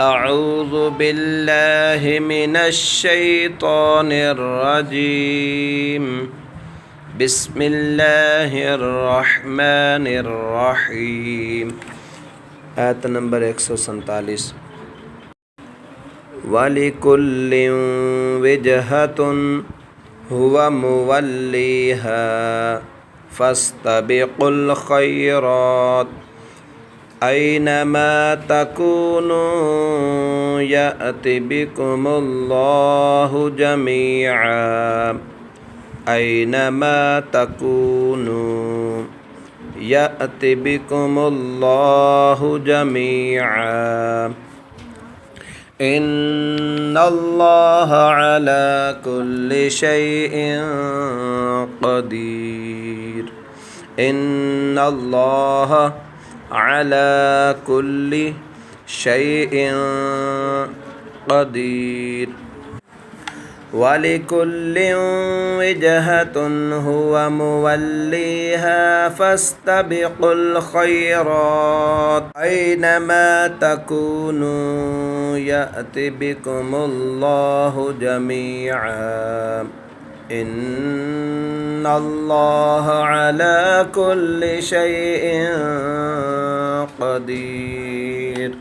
أعوذ بالله من الشيطان الرجيم بسم الله الرحمن الرحيم آيت نمبر 147 وَلِكُلٍّ وِجْهَةٌ هُوَ مُوَلِّيهَا فَاسْتَبِقُوا الْخَيْرَاتِ أَيْنَمَا تَكُونُوا يَأْتِ بِكُمُ اللَّهُ جَمِيعًا أَيْنَمَا تَكُونُوا يَأْتِ بِكُمُ اللَّهُ جَمِيعًا إِنَّ اللَّهَ عَلَى كُلِّ شَيْءٍ قَدِيرٌ إِنَّ اللَّهَ على كل شيء قدير ولكل وجهة هو موليها فاستبقوا الخيرات أينما تكونوا يأت بكم الله جميعا إن الله على كل شيء قدير